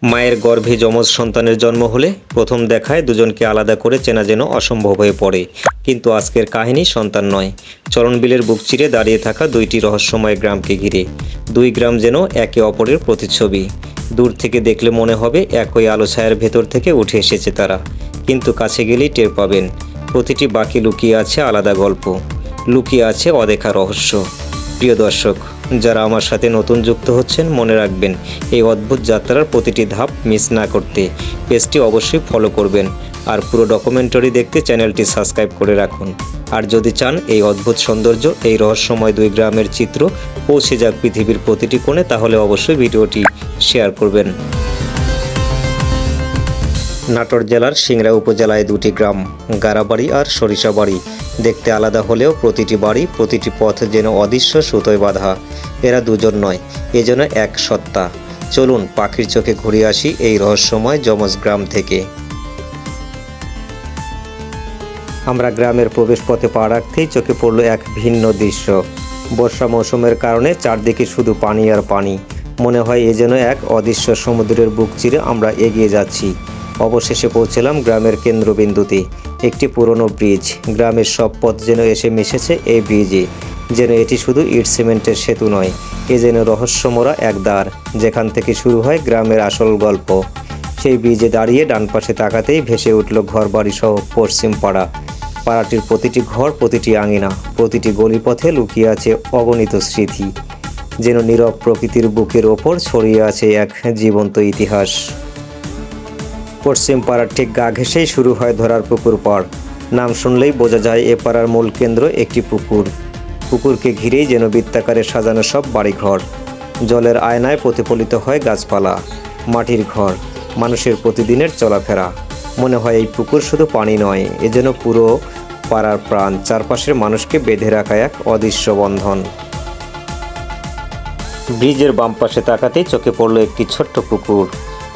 মায়ের গর্ভে যমজ সন্তানের জন্ম হলে প্রথম দেখায় দুজনকে আলাদা করে চেনা যেন অসম্ভব হয়ে পড়ে। কিন্তু আজকের কাহিনী সন্তান নয়, চরণবিলের বুক চিরে দাঁড়িয়ে থাকা দুইটি রহস্যময় গ্রামকে ঘিরে। দুই গ্রাম যেন একে অপরের প্রতিচ্ছবি। দূর থেকে দেখলে মনে হবে একই আলো ছায়ার ভেতর থেকে উঠে এসেছে তারা, কিন্তু কাছে গেলেই টের পাবেন প্রতিটি বাকি লুকিয়ে আছে আলাদা গল্প, লুকিয়ে আছে অদেখা রহস্য। প্রিয় দর্শক, যারা আমার সাথে নতুন যুক্ত হচ্ছেন, মনে রাখবেন এই অদ্ভুত যাত্রার প্রতিটি ধাপ মিস না করতে পেজটি অবশ্যই ফলো করবেন, আর পুরো ডকুমেন্টারি দেখতে চ্যানেলটি সাবস্ক্রাইব করে রাখুন। আর যদি চান এই অদ্ভুত সৌন্দর্য, এই রহস্যময় দুই গ্রামের চিত্র পৌঁছে যাক পৃথিবীর প্রতিটি কোণে, তাহলে অবশ্যই ভিডিওটি শেয়ার করবেন। নাটোর জেলার সিংড়া উপজেলায় দুটি গ্রাম, গারাবাড়ি আর সরিষাবাড়ি। দেখতে আলাদা হলেও প্রতিটি বাড়ি, প্রতিটি পথ যেন অদৃশ্য সুতোয় বাঁধা। এরা দুজন নয়, এজন্য এক সত্তা। চলুন পাখির চোখে ঘুরে আসি এই রহস্যময় যমজ গ্রাম থেকে। আমরা গ্রামের প্রবেশ পথে পা রাখতেই চোখে পড়ল এক ভিন্ন দৃশ্য। বর্ষা মৌসুমের কারণে চারদিকে শুধু পানি আর পানি। মনে হয় এ যেন এক অদৃশ্য সমুদ্রের বুক চিরে আমরা এগিয়ে যাচ্ছি। অবশেষে পৌঁছলাম গ্রামের কেন্দ্রবিন্দুতে, একটি পুরনো ব্রিজ। গ্রামের সব পথ যেন এসে মিশেছে এই ব্রিজে। যেন এটি শুধু ইট সিমেন্টের সেতু নয়, এ যেন রহস্যময় এক দ্বার, যেখান থেকে শুরু হয় গ্রামের আসল গল্প। সেই ব্রিজে দাঁড়িয়ে ডান পাশে তাকাতেই ভেসে উঠল ঘরবাড়ি সহ পশ্চিম পাড়া। পাড়াটির প্রতিটি ঘর, প্রতিটি আঙিনা, প্রতিটি গলিপথে লুকিয়ে আছে অগণিত স্মৃতি। যেন নীরব প্রকৃতির বুকের ওপর ছড়িয়ে আছে এক জীবন্ত ইতিহাস। পশ্চিম পাড়ার ঠিক গা ঘেঁষেই শুরু হয় ধরার পুকুর পাড়। নাম শুনলেই বোঝা যায় এ পাড়ার মূল কেন্দ্র একটি পুকুর। পুকুরকে ঘিরেই যেন বৃত্তাকারে সাজানো সব বাড়িঘর। জলের আয়নায় প্রতিফলিত হয় গাছপালা, মাটির ঘর, মানুষের প্রতিদিনের চলাফেরা। মনে হয় এই পুকুর শুধু পানি নয়, এ যেন পুরো পাড়ার প্রাণ, চারপাশের মানুষকে বেঁধে রাখা এক অদৃশ্য বন্ধন। ব্রিজের বাম পাশে তাকাতেই চোখে পড়ল একটি ছোট্ট পুকুর।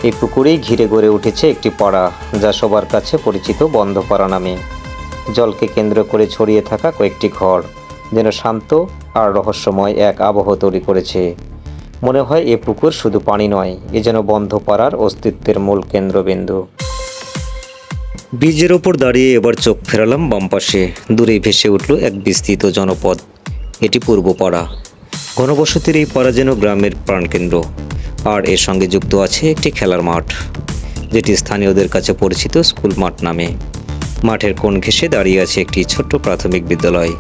এই পুকুরেই ঘিরে গড়ে উঠেছে একটি পাড়া, যা সবার কাছে পরিচিত বন্ধপাড়া নামে। জলকে কেন্দ্র করে ছড়িয়ে থাকা কয়েকটি ঘর যেন শান্ত আর রহস্যময় এক আবহ তৈরি করেছে। মনে হয় এ পুকুর শুধু পানি নয়, এ যেন বন্ধপাড়ার অস্তিত্বের মূল কেন্দ্রবিন্দু। ব্রিজের ওপর দাঁড়িয়ে এবার চোখ ফেরালাম বাম পাশে। দূরে ভেসে উঠল এক বিস্তৃত জনপদ। এটি পূর্বপাড়া। ঘনবসতির এই পাড়া যেন গ্রামের প্রাণকেন্দ্র। আর এর সঙ্গে যুক্ত আছে একটি খেলার মাঠ, যেটি স্থানীয়দের কাছে পরিচিত স্কুল মাঠ নামে। মাঠের কোণ ঘেঁষে দাঁড়িয়ে আছে একটি ছোট্ট প্রাথমিক বিদ্যালয়।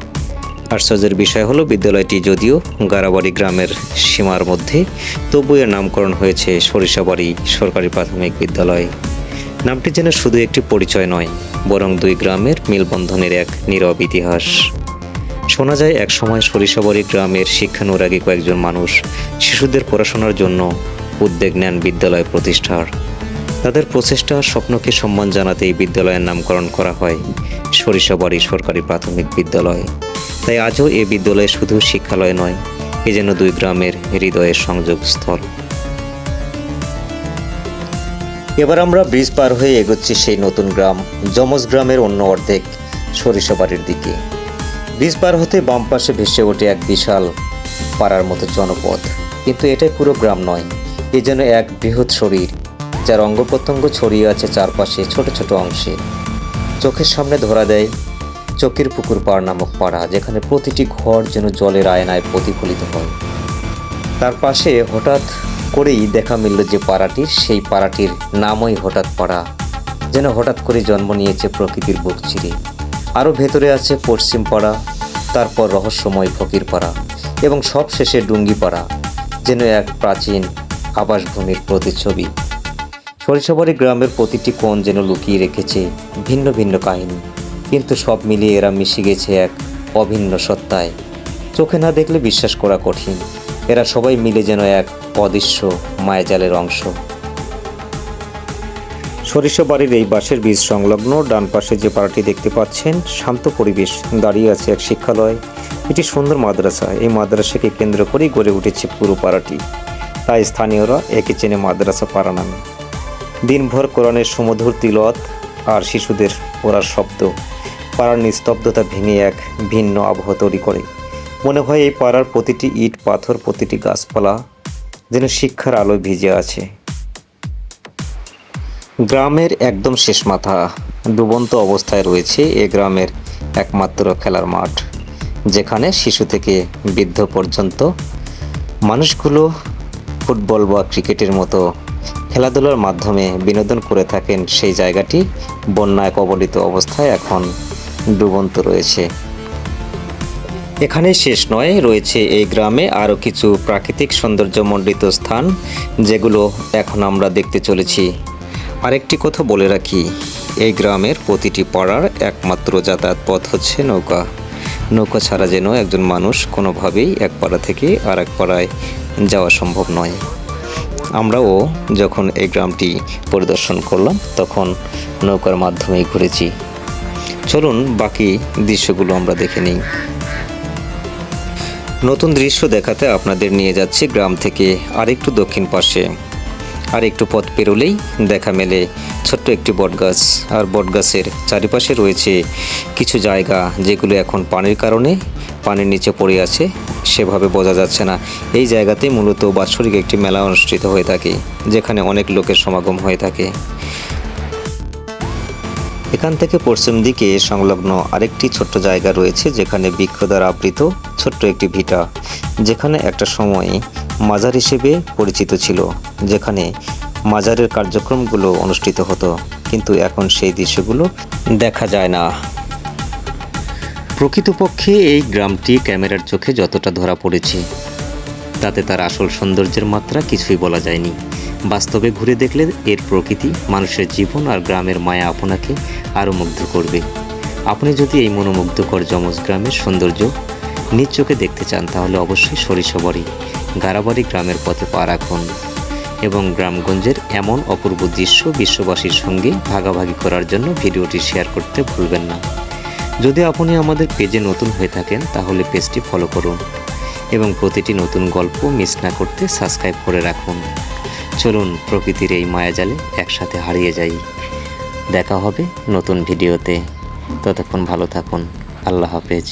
আশ্চর্যের বিষয় হলো, বিদ্যালয়টি যদিও গারাবাড়ি গ্রামের সীমার মধ্যে, তবু এর নামকরণ হয়েছে সরিষাবাড়ি সরকারি প্রাথমিক বিদ্যালয়। নামটি যেন শুধু একটি পরিচয় নয়, বরং দুই গ্রামের মেলবন্ধনের এক নীরব ইতিহাস। শোনা যায় একসময় সরিষাবাড়ি গ্রামের শিক্ষানুরাগী কয়েকজন মানুষ শিশুদের পড়াশোনার জন্য উদ্যোগ নেন বিদ্যালয় প্রতিষ্ঠার। তাদের প্রচেষ্টা স্বপ্নকে সম্মান জানাতে এই বিদ্যালয়ের নামকরণ করা হয় সরিষাবাড়ি সরকারি প্রাথমিক বিদ্যালয়। তাই আজও এ বিদ্যালয় শুধু শিক্ষালয় নয়, এ যেন দুই গ্রামের হৃদয়ের সংযোগস্থল। এবার আমরা ব্রিজ পার হয়ে এগোচ্ছি সেই নতুন গ্রাম, যমজ গ্রামের অন্য অর্ধেক, সরিষাবাড়ির দিকে। ব্রিজ পার হতে বাম পাশে ভেসে ওঠে এক বিশাল পাড়ার মতো জনপদ। কিন্তু এটাই পুরো গ্রাম নয়, এ যেন এক বৃহৎ শরীর, যার অঙ্গ প্রত্যঙ্গ ছড়িয়ে আছে চারপাশে ছোট ছোট অংশে। চোখের সামনে ধরা দেয় চকের পুকুর পাড় নামক পাড়া, যেখানে প্রতিটি ঘর যেন জলের আয়নায় প্রতিফলিত হয়। তার পাশে হঠাৎ করেই দেখা মিলল যে পাড়াটির, সেই পাড়াটির নামই হঠাৎ পাড়া। যেন হঠাৎ করে জন্ম নিয়েছে প্রকৃতির বুক চিরে। আরও ভেতরে আছে পশ্চিম পাড়া, তারপর রহস্যময় ফকির পাড়া, এবং সব শেষে ডুঙ্গি পাড়া, যেন এক প্রাচীন আবাসভূমির প্রতিচ্ছবি। সরিষাবাড়ি গ্রামের প্রতিটি কোণ যেন লুকিয়ে রেখেছে ভিন্ন ভিন্ন কাহিনী, কিন্তু সব মিলিয়ে এরা মিশে গেছে এক অভিন্ন সত্তায়। চোখে না দেখলে বিশ্বাস করা কঠিন, এরা সবাই মিলে যেন এক অদৃশ্য মায়াজালের অংশ। সরিষাবাড়ির এই বাঁশের বীজ সংলগ্ন ডান পাশে যে পাড়াটি দেখতে পাচ্ছেন, শান্ত পরিবেশ, দাঁড়িয়ে আছে এক শিক্ষালয়, এটি সুন্দর মাদ্রাসা। এই মাদ্রাসাকে কেন্দ্র করেই গড়ে উঠেছে পুরো পাড়াটি, তাই স্থানীয়রা একে চেনে মাদ্রাসা পাড়া নামে। দিনভর কোরআনের সুমধুর তিলাওয়াত আর শিশুদের পড়ার শব্দ পাড়ার নিস্তব্ধতা ভেঙে এক ভিন্ন আবহ তৈরি করে। মনে হয় এই পাড়ার প্রতিটি ইট পাথর, প্রতিটি গাছপালা যেন শিক্ষার আলোয় ভিজে আছে। গ্রামের একদম শেষ মাথা ডুবন্ত অবস্থায় রয়েছে এ গ্রামের একমাত্র খেলার মাঠ, যেখানে শিশু থেকে বৃদ্ধ পর্যন্ত মানুষগুলো ফুটবল বা ক্রিকেটের মতো খেলাধুলার মাধ্যমে বিনোদন করে থাকেন। সেই জায়গাটি বন্যায় কবলিত অবস্থায় এখন ডুবন্ত রয়েছে। এখানেই শেষ নয়, রয়েছে এই গ্রামে আরও কিছু প্রাকৃতিক সৌন্দর্যমণ্ডিত স্থান, যেগুলো এখন আমরা দেখতে চলেছি। আরেকটি কথা বলে রাখি, এই গ্রামের প্রতিটি পাড়ার একমাত্র যাতায়াত পথ হচ্ছে নৌকা। নৌকা ছাড়া যেন একজন মানুষ কোনোভাবেই এক পাড়া থেকে আর এক পাড়ায় যাওয়া সম্ভব নয়। আমরাও যখন এই গ্রামটি পরিদর্শন করলাম তখন নৌকার মাধ্যমেই ঘুরেছি। চলুন বাকি দৃশ্যগুলো আমরা দেখে নিই। নতুন দৃশ্য দেখাতে আপনাদের নিয়ে যাচ্ছি গ্রাম থেকে আরেকটু দক্ষিণ পাশে। আর একটু পথ পেরোলেই দেখা মেলে ছোট্ট একটি বটগাছ, আর বটগাছের চারিপাশে রয়েছে কিছু জায়গা যেগুলো এখন পানির কারণে পানির নিচে পড়ে আছে, সেভাবে বোঝা যাচ্ছে না। এই জায়গাতে মূলত বাৎসরিক একটি মেলা অনুষ্ঠিত হয়ে থাকে, যেখানে অনেক লোকের সমাগম হয়ে থাকে। এখান থেকে পশ্চিম দিকে সংলগ্ন আরেকটি ছোট্ট জায়গা রয়েছে, যেখানে বৃক্ষ দ্বারা আবৃত ছোট্ট একটি ভিটা, যেখানে একটা সময় মাজার হিসেবে পরিচিত ছিল, যেখানে মাজারের কার্যক্রমগুলো অনুষ্ঠিত হতো, কিন্তু এখন সেই দৃশ্যগুলো দেখা যায় না। প্রকৃতপক্ষে এই গ্রামটি ক্যামেরার চোখে যতটা ধরা পড়েছে, তাতে তার আসল সৌন্দর্যের মাত্রা কিছুই বলা যায়নি। বাস্তবে ঘুরে দেখলে এর প্রকৃতি, মানুষের জীবন আর গ্রামের মায়া আপনাকে আরও মুগ্ধ করবে। আপনি যদি এই মনোমুগ্ধকর যমজ গ্রামের সৌন্দর্য নিজ চোখে দেখতে চান, তাহলে অবশ্যই সরিষাবাড়ি গারাবাড়ি গ্রামের পথে পা রাখুন এবং গ্রামগঞ্জের এমন অপূর্ব দৃশ্য বিশ্ববাসীর সঙ্গে ভাগাভাগি করার জন্য ভিডিওটি শেয়ার করতে ভুলবেন না। যদি আপনি আমাদের পেজে নতুন হয়ে থাকেন, তাহলে পেজটি ফলো করুন এবং প্রতিটি নতুন গল্প মিস না করতে সাবস্ক্রাইব করে রাখুন। চলুন প্রকৃতির এই মায়াজালে একসাথে হারিয়ে যাই। দেখা হবে নতুন ভিডিওতে। ততক্ষণ ভালো থাকুন। আল্লাহ হাফেজ।